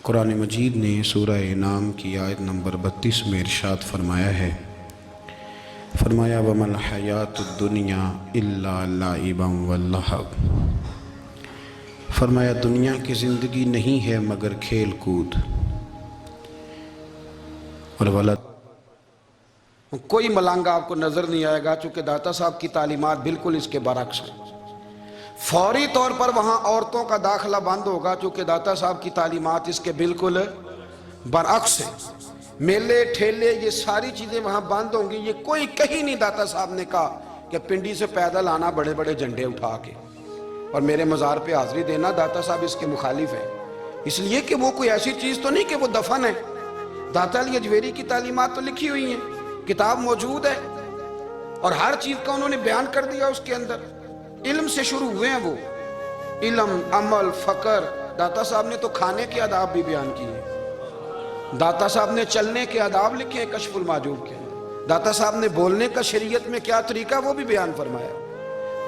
قرآن مجید نے سورہ انعام کی آیت نمبر 32 میں ارشاد فرمایا ہے، فرمایا وَمَا الْحَيَاةُ الدُّنْيَا إِلَّا لَعِبًا وَلَّهْوٌ، فرمایا دنیا کی زندگی نہیں ہے مگر کھیل کود اور غلط۔ کوئی ملنگ آپ کو نظر نہیں آئے گا، چونکہ داتا صاحب کی تعلیمات بالکل اس کے برعکس ہیں۔ فوری طور پر وہاں عورتوں کا داخلہ بند ہوگا، چونکہ داتا صاحب کی تعلیمات اس کے بالکل برعکس ہیں۔ میلے ٹھیلے یہ ساری چیزیں وہاں بند ہوں گی۔ یہ کوئی کہیں نہیں داتا صاحب نے کہا کہ پنڈی سے پیدل آنا بڑے بڑے جھنڈے اٹھا کے اور میرے مزار پہ حاضری دینا، داتا صاحب اس کے مخالف ہیں۔ اس لیے کہ وہ کوئی ایسی چیز تو نہیں کہ وہ دفن ہے۔ داتا علی اجویری کی تعلیمات تو لکھی ہوئی ہیں، کتاب موجود ہے اور ہر چیز کا انہوں نے بیان کر دیا اس کے اندر۔ علم سے شروع ہوئے ہیں وہ، علم، عمل، فقر۔ داتا صاحب نے تو کھانے کے آداب بھی بیان کیے، داتا صاحب نے چلنے کے آداب لکھے ہیں کشف المعجوب کے اندر، داتا صاحب نے بولنے کا شریعت میں کیا طریقہ وہ بھی بیان فرمایا۔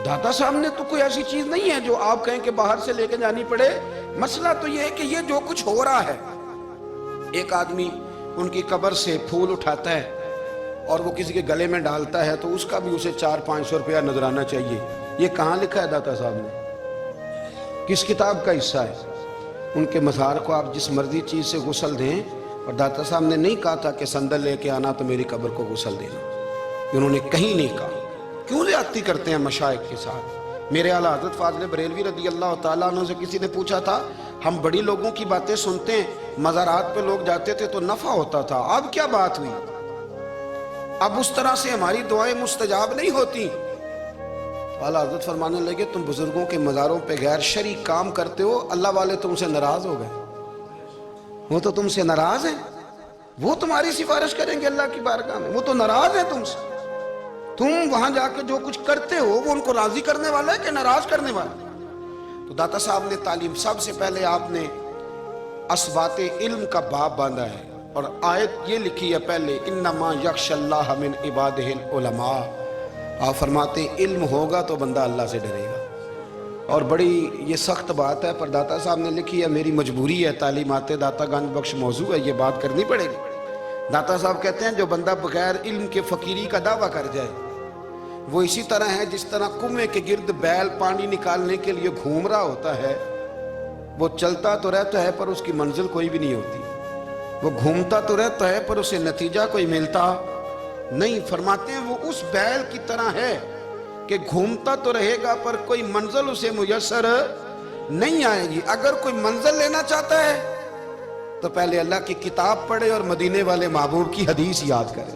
داتا صاحب نے تو کوئی ایسی چیز نہیں ہے جو آپ کہیں کہ باہر سے لے کے جانی پڑے۔ مسئلہ تو یہ ہے کہ یہ جو کچھ ہو رہا ہے، ایک آدمی ان کی قبر سے پھول اٹھاتا ہے اور وہ کسی کے گلے میں ڈالتا ہے تو اس کا بھی اسے 400-500 روپیہ نظرانہ چاہیے۔ یہ کہاں لکھا ہے داتا صاحب نے؟ کس کتاب کا حصہ ہے؟ ان کے مزار کو آپ جس مرضی چیز سے غسل دیں، اور داتا صاحب نے نہیں کہا تھا کہ سندل لے کے آنا تو میری قبر کو غسل دینا، انہوں نے کہیں نہیں کہا۔ کیوں زیادتی کرتے ہیں مشائخ کے ساتھ؟ میرے اعلیٰ حضرت فاضل بریلوی رضی اللہ تعالیٰ عنہ سے کسی نے پوچھا تھا، ہم بڑی لوگوں کی باتیں سنتے ہیں، مزارات پہ لوگ جاتے تھے تو نفع ہوتا تھا، اب کیا بات ہوئی؟ اب اس طرح سے ہماری دعائیں مستجاب نہیں ہوتی۔ اعلیٰ حضرت فرمانے لگے، تم بزرگوں کے مزاروں پہ غیر شرعی کام کرتے ہو، اللہ والے تم سے ناراض ہو گئے۔ وہ تو تم سے ناراض ہیں، وہ تمہاری سفارش کریں گے اللہ کی بارگاہ میں، وہ تو ناراض ہیں تم سے۔ تم وہاں جا کے جو کچھ کرتے ہو وہ ان کو راضی کرنے والا ہے کہ ناراض کرنے والا ہے؟ تو داتا صاحب نے تعلیم، سب سے پہلے آپ نے اسبات علم کا باب باندھا ہے اور آیت یہ لکھی ہے پہلے، انما یخشی اللہ من عبادہ العلماء۔ آپ فرماتے ہیں علم ہوگا تو بندہ اللہ سے ڈرے گا، اور بڑی یہ سخت بات ہے پر داتا صاحب نے لکھی ہے، میری مجبوری ہے، تعلیمات داتا گنج بخش موضوع ہے، یہ بات کرنی پڑے گی۔ داتا صاحب کہتے ہیں جو بندہ بغیر علم کے فقیری کا دعویٰ کر جائے وہ اسی طرح ہے جس طرح کنویں کے گرد بیل پانی نکالنے کے لیے گھوم رہا ہوتا ہے، وہ چلتا تو رہتا ہے پر اس کی منزل کوئی بھی نہیں ہوتی، وہ گھومتا تو رہتا ہے پر اسے نتیجہ کوئی ملتا نہیں۔ فرماتے ہیں وہ اس بیل کی طرح ہے کہ گھومتا تو رہے گا پر کوئی منزل اسے میسر نہیں آئے گی۔ اگر کوئی منزل لینا چاہتا ہے تو پہلے اللہ کی کتاب پڑھے اور مدینے والے محبوب کی حدیث یاد کرے،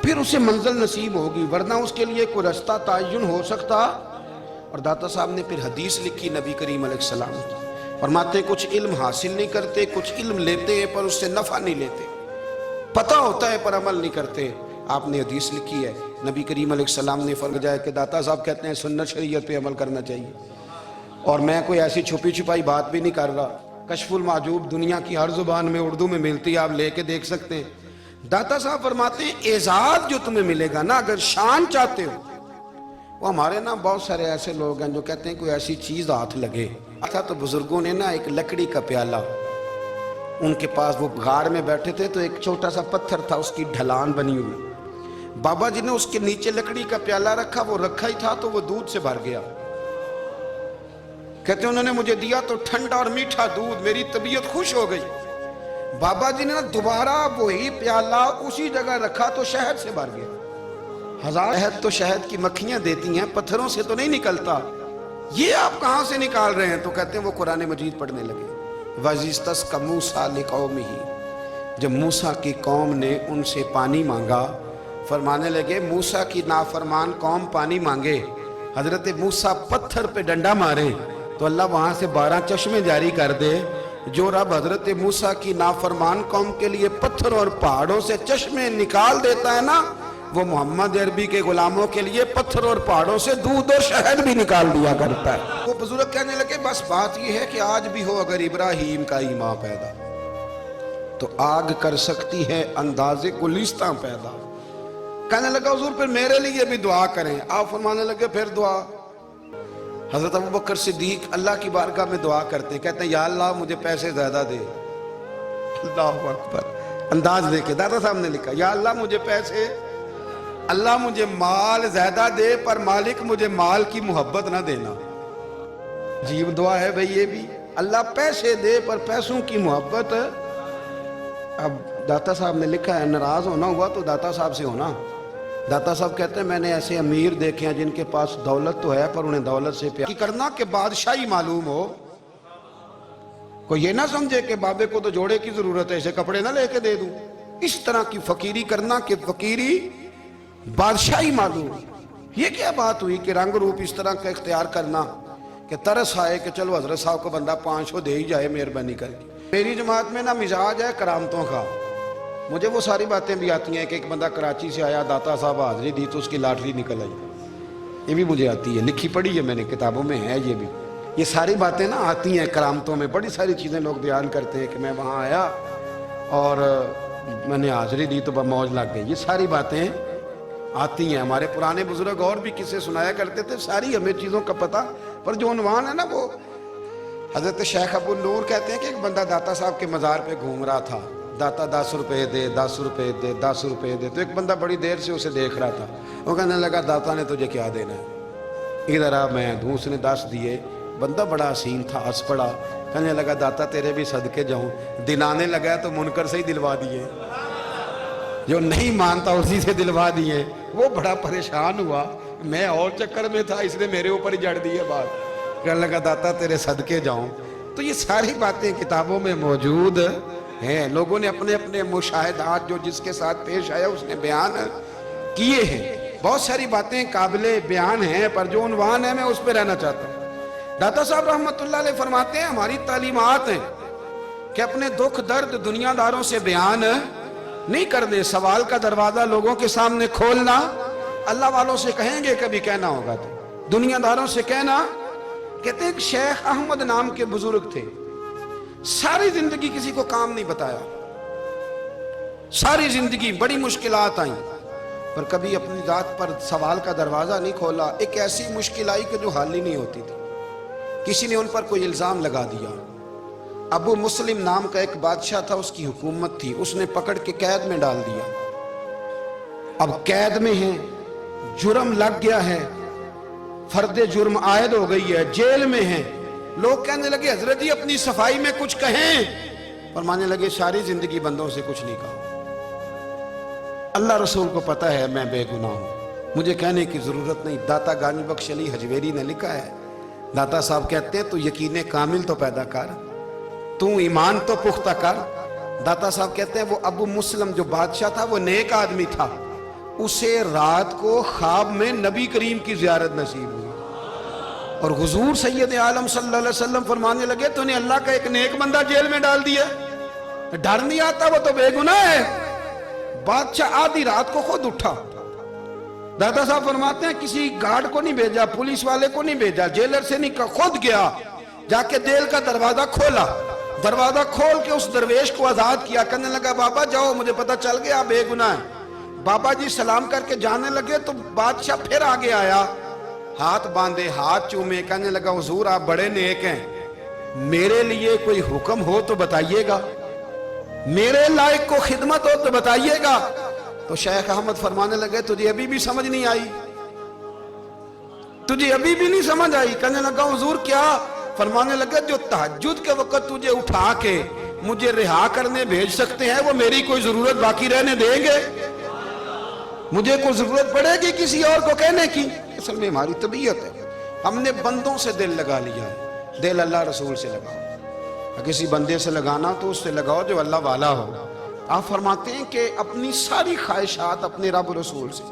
پھر اسے منزل نصیب ہوگی، ورنہ اس کے لیے کوئی رستہ تعین ہو سکتا۔ اور داتا صاحب نے پھر حدیث لکھی نبی کریم علیہ السلام کی، فرماتے ہیں کچھ علم حاصل نہیں کرتے، کچھ علم لیتے ہیں پر اس سے نفع نہیں لیتے، پتہ ہوتا ہے پر عمل نہیں کرتے۔ آپ نے حدیث لکھی ہے، نبی کریم علیہ السلام نے فرمایا کہ داتا صاحب کہتے ہیں سنت شریعت پہ عمل کرنا چاہیے، اور میں کوئی ایسی چھپی چھپائی بات بھی نہیں کر رہا۔ کشف المعجوب دنیا کی ہر زبان میں اردو میں ملتی ہے، آپ لے کے دیکھ سکتے ہیں۔ داتا صاحب فرماتے ہیں اعزاز جو تمہیں ملے گا نا، اگر شان چاہتے ہو، وہ ہمارے نا بہت سارے ایسے لوگ ہیں جو کہتے ہیں کوئی ایسی چیز ہاتھ لگے۔ تھا تو بزرگوں نے نا ایک لکڑی کا پیالہ، ان کے پاس وہ غار میں بیٹھے تھے تو ایک چھوٹا سا پتھر تھا، اس کی ڈھلان بنی ہوئی، بابا جی نے اس کے نیچے لکڑی کا پیالہ رکھا، وہ رکھا ہی تھا تو وہ دودھ سے بھر گیا۔ کہتے ہیں انہوں نے مجھے دیا تو ٹھنڈا اور میٹھا دودھ، میری طبیعت خوش ہو گئی۔ بابا جی نے دوبارہ وہی پیالہ اسی جگہ رکھا تو شہد سے بھر گیا۔ ہزار شہد تو شہد کی مکھیاں دیتی ہیں، پتھروں سے تو نہیں نکلتا، یہ آپ کہاں سے نکال رہے ہیں؟ تو کہتے ہیں وہ قرآن مجید پڑھنے لگے۔ وَإِذِ اسْتَسْقَى مُوسَىٰ لِقَوْمِهِ، جب موسیٰ کی قوم نے ان سے پانی مانگا، فرمانے لگے موسیٰ کی نافرمان قوم پانی مانگے، حضرت موسیٰ پتھر پہ ڈنڈا مارے تو اللہ وہاں سے 12 چشمے جاری کر دے۔ جو رب حضرت موسیٰ کی نافرمان قوم کے لیے پتھر اور پہاڑوں سے چشمے نکال دیتا ہے نا، وہ محمد عربی کے غلاموں کے لیے پتھر اور پہاڑوں سے دودھ اور شہد بھی نکال دیا کرتا ہے۔ وہ بزرگ کہنے لگے بس بات یہ ہے کہ آج بھی ہو اگر ابراہیم کا ایمان پیدا تو آگ کر سکتی ہے انداز گلستاں پیدا۔ کہنے لگا حضور پھر میرے لیے بھی دعا کریں۔ آپ فرمانے لگے پھر دعا۔ حضرت ابو بکر صدیق اللہ کی بارگاہ میں دعا کرتے ہیں، کہتے ہیں یا اللہ مجھے پیسے زیادہ دے۔ اللہ اکبر، انداز دیکھے داتا صاحب نے لکھا یا اللہ مجھے پیسے، اللہ مجھے مال زیادہ دے پر مالک مجھے مال کی محبت نہ دینا۔ عجیب دعا ہے بھئی یہ بھی، اللہ پیسے دے پر پیسوں کی محبت۔ اب داتا صاحب نے لکھا ہے ناراض ہونا ہوا تو داتا صاحب سے ہونا۔ داتا صاحب کہتے ہیں میں نے ایسے امیر دیکھے ہیں جن کے پاس دولت تو ہے پر انہیں دولت سے پیار کرنا کہ بادشاہی معلوم ہو۔ کوئی یہ نہ سمجھے کہ بابے کو تو جوڑے کی ضرورت ہے، اسے کپڑے نہ لے کے دے دوں۔ اس طرح کی فقیری کرنا کہ فقیری بادشاہی معلوم۔ یہ کیا بات ہوئی کہ رنگ روپ اس طرح کا اختیار کرنا کہ ترس آئے کہ چلو حضرت صاحب کو بندہ 500 دے ہی جائے مہربانی کر کے۔ میری جماعت میں نا مزاج ہے کرامتوں کا، مجھے وہ ساری باتیں بھی آتی ہیں کہ ایک بندہ کراچی سے آیا، داتا صاحب حاضری دی تو اس کی لاٹری نکل آئی، یہ بھی مجھے آتی ہے، لکھی پڑھی ہے میں نے، کتابوں میں ہے یہ بھی۔ یہ ساری باتیں نا آتی ہیں کرامتوں میں، بڑی ساری چیزیں لوگ بیان کرتے ہیں کہ میں وہاں آیا اور میں نے حاضری دی تو موج لگ گئی۔ یہ ساری باتیں آتی ہیں، ہمارے پرانے بزرگ اور بھی قصے سنایا کرتے تھے، ساری ہمیں چیزوں کا پتہ، پر جو عنوان ہے نا وہ حضرت شیخ ابو نور کہتے ہیں کہ ایک بندہ داتا صاحب کے مزار پہ گھوم رہا تھا، داتا 10 روپے دے 10 روپے دے 10 روپے دے، تو ایک بندہ بڑی دیر سے اسے دیکھ رہا تھا، وہ کہنے لگا داتا نے تجھے کیا دینا ہے، ادھر آ میں دوں۔ اس نے 10 دیے، بندہ بڑا حسین تھا، ہنس پڑا، کہنے لگا داتا تیرے بھی صدقے جاؤں، دلانے لگا تو منکر سے ہی دلوا دیے، جو نہیں مانتا اسی سے دلوا دیے۔ وہ بڑا پریشان ہوا، میں اور چکر میں تھا، اس نے میرے اوپر ہی جڑ دی ہے بات، کہنے لگا داتا تیرے صدقے جاؤں۔ تو یہ ساری باتیں کتابوں میں موجود ہیں، لوگوں نے اپنے اپنے مشاہدات جو جس کے ساتھ پیش آیا اس نے بیان کیے ہیں۔ بہت ساری باتیں قابل بیان ہیں، پر جو عنوان ہے میں اس پہ رہنا چاہتا ہوں۔ داتا صاحب رحمت اللہ علیہ فرماتے ہیں ہماری تعلیمات ہیں کہ اپنے دکھ درد دنیا داروں سے بیان نہیں کرنے، سوال کا دروازہ لوگوں کے سامنے کھولنا، اللہ والوں سے کہیں گے کبھی کہنا ہوگا تو دنیا داروں سے کہنا۔ کہتے ہیں کہ شیخ احمد نام کے بزرگ تھے، ساری زندگی کسی کو کام نہیں بتایا، ساری زندگی بڑی مشکلات آئیں پر کبھی اپنی ذات پر سوال کا دروازہ نہیں کھولا۔ ایک ایسی مشکل آئی کہ جو حل ہی نہیں ہوتی تھی، کسی نے ان پر کوئی الزام لگا دیا۔ ابو مسلم نام کا ایک بادشاہ تھا، اس کی حکومت تھی، اس نے پکڑ کے قید میں ڈال دیا۔ اب قید میں ہیں، جرم لگ گیا ہے، فرد جرم عائد ہو گئی ہے، جیل میں ہیں۔ لوگ کہنے لگے حضرت جی اپنی صفائی میں کچھ کہیں، فرمانے لگے ساری زندگی بندوں سے کچھ نہیں کہا، اللہ رسول کو پتہ ہے میں بے گناہ ہوں، مجھے کہنے کی ضرورت نہیں۔ داتا غانی بخش علی حجویری نے لکھا ہے، داتا صاحب کہتے ہیں تو یقین کامل تو پیدا کر، تو ایمان تو پختہ کر۔ داتا صاحب کہتے ہیں وہ ابو مسلم جو بادشاہ تھا وہ نیک آدمی تھا، اسے رات کو خواب میں نبی کریم کی زیارت نصیب ہوئی، اور حضور سید عالم صلی اللہ علیہ وسلم فرمانے لگے تو نے اللہ کا ایک نیک بندہ جیل میں ڈال دیا، ڈر نہیں آتا، وہ تو بے گناہ ہے۔ بادشاہ آدھی رات کو خود اٹھا، دادا صاحب فرماتے ہیں کسی گارڈ کو نہیں بھیجا، پولیس والے کو نہیں بھیجا، جیلر سے نہیں کہا، خود گیا، جا کے جیل کا دروازہ کھولا، دروازہ کھول کے اس درویش کو آزاد کیا، کہنے لگا بابا جاؤ مجھے پتہ چل گیا بے گناہ ہے۔ بابا جی سلام کر کے جانے لگے تو بادشاہ پھر آگے آیا، ہاتھ باندھے، ہاتھ چومے، کہنے لگا حضور آپ بڑے نیک ہیں، میرے لیے کوئی حکم ہو تو بتائیے گا، میرے لائق کو خدمت ہو تو بتائیے گا۔ تو شیخ احمد فرمانے لگے تجھے ابھی بھی سمجھ نہیں آئی، تجھے ابھی بھی نہیں سمجھ آئی؟ کہنے لگا حضور کیا؟ فرمانے لگے جو تہجد کے وقت تجھے اٹھا کے مجھے رہا کرنے بھیج سکتے ہیں وہ میری کوئی ضرورت باقی رہنے دیں گے؟ مجھے کوئی ضرورت پڑے گی کسی اور کو کہنے کی؟ اصل میں ہماری طبیعت ہے، ہم نے بندوں سے دل لگا لیا ہے، دل اللہ رسول سے لگاؤ، کسی بندے سے لگانا تو اس سے لگاؤ جو اللہ والا ہو۔ آپ فرماتے ہیں کہ اپنی ساری خواہشات اپنے رب رسول سے،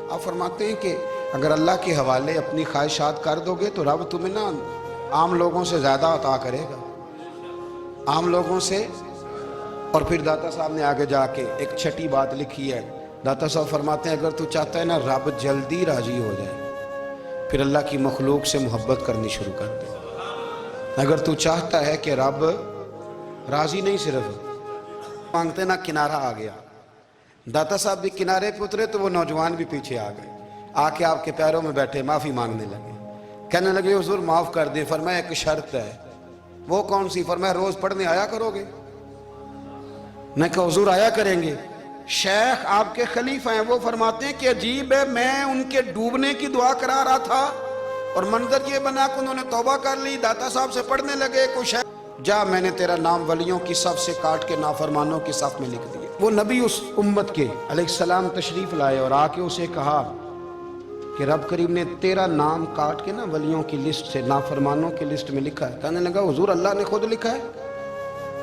آپ فرماتے ہیں کہ اگر اللہ کے حوالے اپنی خواہشات کر دو گے تو رب تمہیں نا عام لوگوں سے زیادہ عطا کرے گا، عام لوگوں سے۔ اور پھر داتا صاحب نے آگے جا کے ایک چھٹی بات لکھی ہے، داتا صاحب فرماتے ہیں اگر تو چاہتا ہے نا رب جلدی راضی ہو جائے پھر اللہ کی مخلوق سے محبت کرنی شروع کر دے۔ اگر تو چاہتا ہے کہ رب راضی نہیں صرف مانگتے نا کنارہ آ گیا، داتا صاحب بھی کنارے پہ اترے تو وہ نوجوان بھی پیچھے آ گئے، آ کے آپ کے پیروں میں بیٹھے معافی مانگنے لگے، کہنے لگے حضور معاف کر دیں. فرمایا ایک شرط ہے. وہ کون سی؟ فرمایا روز پڑھنے آیا کرو گے. میں کہا حضور آیا کریں گے. شیخ آپ کے خلیفہ ہیں, وہ فرماتے ہیں کہ عجیب ہے, میں ان کے ڈوبنے کی دعا کرا رہا تھا اور منظر یہ بنا کہ انہوں نے توبہ کر لی, داتا صاحب سے پڑھنے لگے. کوئی شیخ جا, میں نے تیرا نام ولیوں کی صف سے کاٹ کے نافرمانوں کی صف میں لکھ دیا. وہ نبی اس امت کے علیہ السلام تشریف لائے اور آ کے اسے کہا کہ رب کریم نے تیرا نام کاٹ کے نا ولیوں کی لسٹ سے نافرمانوں کی لسٹ میں لکھا ہے. کہنے لگا حضور اللہ نے خود لکھا ہے؟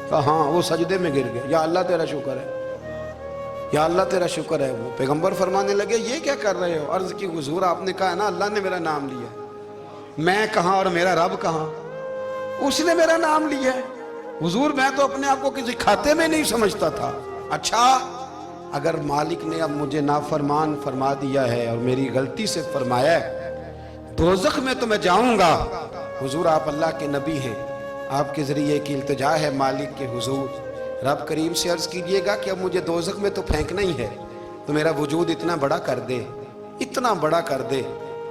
کہا ہاں. وہ سجدے میں گر گئے, یا اللہ تیرا شکر ہے, یا اللہ تیرا شکر ہے. وہ پیغمبر فرمانے لگے یہ کیا کر رہے ہو؟ عرض کی حضور آپ نے کہا ہے نا اللہ نے میرا نام لیا, میں کہاں اور میرا رب کہاں؟ اس نے میرا نام لیا ہے. حضور میں تو اپنے آپ کو کسی کھاتے میں نہیں سمجھتا تھا. اچھا اگر مالک نے اب مجھے نافرمان فرما دیا ہے اور میری غلطی سے فرمایا ہے, دوزخ میں تو میں جاؤں گا. حضور آپ اللہ کے نبی ہیں, آپ کے ذریعے کی التجا ہے مالک کے حضور, رب کریم سے عرض کیجئے گا کہ اب مجھے دوزخ میں تو پھینکنا ہی ہے, تو میرا وجود اتنا بڑا کر دے, اتنا بڑا کر دے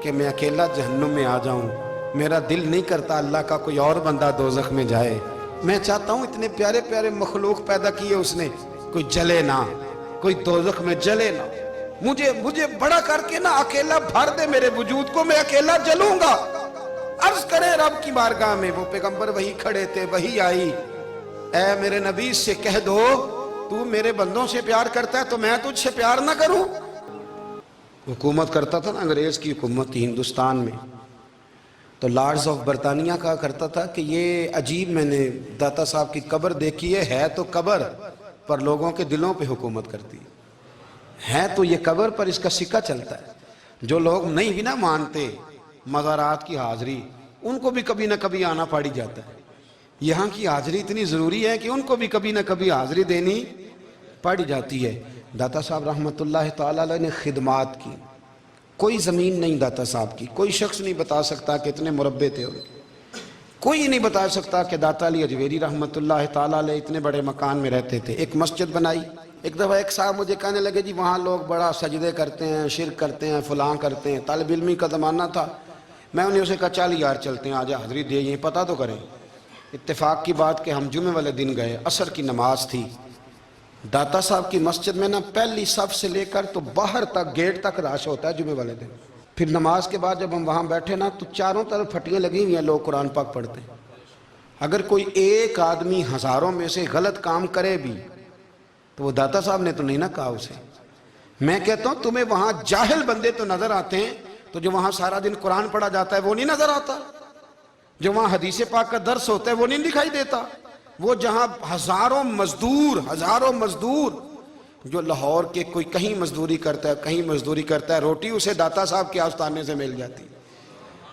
کہ میں اکیلا جہنم میں آ جاؤں. میرا دل نہیں کرتا اللہ کا کوئی اور بندہ دوزخ میں جائے. میں چاہتا ہوں اتنے پیارے پیارے مخلوق پیدا کیے اس نے, کوئی جلے نہ, کوئی دوزخ میں جلے نہ. مجھے بڑا کر کے نہ اکیلا بھر دے میرے وجود کو, میں اکیلا جلوں گا. عرض کرے رب کی بارگاہ میں. وہ پیغمبر وہی کھڑے تھے, وہی آئی. اے میرے نبی سے کہہ دو تو میرے بندوں سے پیار کرتا ہے تو میں تجھ سے پیار نہ کروں. حکومت کرتا تھا نا, انگریز کی حکومت تھی ہندوستان میں, تو لارڈز آف برطانیہ کہا کرتا تھا کہ یہ عجیب, میں نے داتا صاحب کی قبر دیکھی ہے تو قبر پر لوگوں کے دلوں پہ حکومت کرتی ہے تو یہ قبر پر اس کا سکہ چلتا ہے. جو لوگ نہیں بھی نہ مانتے مزارات کی حاضری, ان کو بھی کبھی نہ کبھی آنا پڑ جاتا ہے. یہاں کی حاضری اتنی ضروری ہے کہ ان کو بھی کبھی نہ کبھی حاضری دینی پڑ جاتی ہے. داتا صاحب رحمۃ اللہ تعالیٰ علیہ نے خدمات کی, کوئی زمین نہیں داتا صاحب کی. کوئی شخص نہیں بتا سکتا کہ اتنے مربع تھے, کوئی نہیں بتا سکتا کہ داتا علی اجویری رحمۃ اللہ تعالیٰ علیہ اتنے بڑے مکان میں رہتے تھے. ایک مسجد بنائی. ایک دفعہ ایک صاحب مجھے کہنے لگے جی وہاں لوگ بڑا سجدے کرتے ہیں, شرک کرتے ہیں, فلاں کرتے ہیں. طالب علمی کا زمانہ تھا. میں انہیں اسے کہا چل یار چلتے ہیں, آجا حاضری دے, یہ پتہ تو کریں. اتفاق کی بات کہ ہم جمعے والے دن گئے, عصر کی نماز تھی. داتا صاحب کی مسجد میں نا پہلی صف سے لے کر تو باہر تک گیٹ تک رش ہوتا ہے جمعے والے دن. پھر نماز کے بعد جب ہم وہاں بیٹھے نا تو چاروں طرف پھٹیاں لگی ہوئی ہیں, لوگ قرآن پاک پڑھتے ہیں. اگر کوئی ایک آدمی ہزاروں میں سے غلط کام کرے بھی تو وہ داتا صاحب نے تو نہیں نہ کہا اسے. میں کہتا ہوں تمہیں وہاں جاہل بندے تو نظر آتے ہیں, تو جو وہاں سارا دن قرآن پڑھا جاتا ہے وہ نہیں نظر آتا, جو وہاں حدیث پاک کا درس ہوتا ہے وہ نہیں دکھائی دیتا. وہ جہاں ہزاروں مزدور جو لاہور کے کوئی کہیں مزدوری کرتا ہے, کہیں مزدوری کرتا ہے, روٹی اسے داتا صاحب کے آستانے سے مل جاتی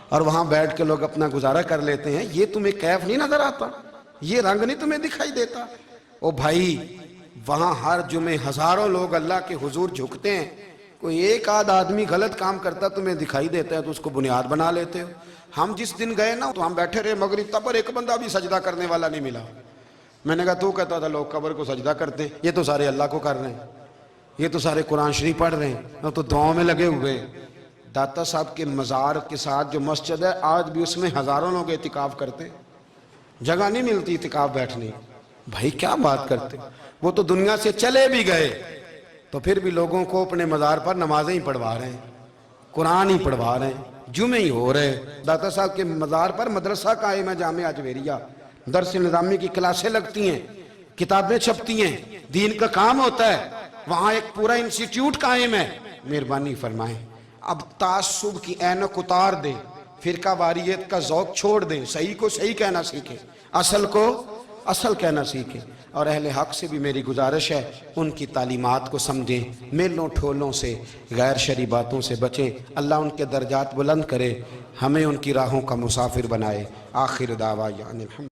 اور وہاں بیٹھ کے لوگ اپنا گزارا کر لیتے ہیں. یہ تمہیں کیف نہیں نظر آتا, یہ رنگ نہیں تمہیں دکھائی دیتا؟ او بھائی وہاں ہر جمعے ہزاروں لوگ اللہ کے حضور جھکتے ہیں, کوئی ایک آدھ آدمی غلط کام کرتا تمہیں دکھائی دیتا ہے تو اس کو بنیاد بنا لیتے ہو. ہم جس دن گئے نا تو ہم بیٹھے رہے مغرب تک, پر ایک بندہ بھی سجدہ کرنے والا نہیں ملا. میں نے کہا تو کہتا تھا لوگ قبر کو سجدہ کرتے ہیں, یہ تو سارے اللہ کو کر رہے ہیں, یہ تو سارے قرآن شریف پڑھ رہے ہیں, تو دعاؤں میں لگے ہوئے. داتا صاحب کے مزار کے ساتھ جو مسجد ہے آج بھی اس میں ہزاروں لوگ اعتکاف کرتے ہیں, جگہ نہیں ملتی اعتکاف بیٹھنے. بھائی کیا بات کرتے, وہ تو دنیا سے چلے بھی گئے تو پھر بھی لوگوں کو اپنے مزار پر نمازیں ہی پڑھوا رہے ہیں, قرآن ہی پڑھوا رہے ہیں, جمعے ہی ہو رہے. داتا صاحب کے مزار پر مدرسہ قائم ہے, جامعہ اجویریہ, درس نظامی کی کلاسیں لگتی ہیں, کتابیں چھپتی ہیں, دین کا کام ہوتا ہے. وہاں ایک پورا انسٹیٹیوٹ قائم ہے. مہربانی فرمائیں اب تعصب کی اینک اتار دیں, فرقہ واریت کا ذوق چھوڑ دیں, صحیح کو صحیح کہنا سیکھیں, اصل کو اصل کہنا سیکھیں. اور اہل حق سے بھی میری گزارش ہے ان کی تعلیمات کو سمجھیں, میلوں ٹھولوں سے, غیر شرعی باتوں سے بچیں. اللہ ان کے درجات بلند کرے, ہمیں ان کی راہوں کا مسافر بنائے. آخر دعویٰ یعنی الحمد.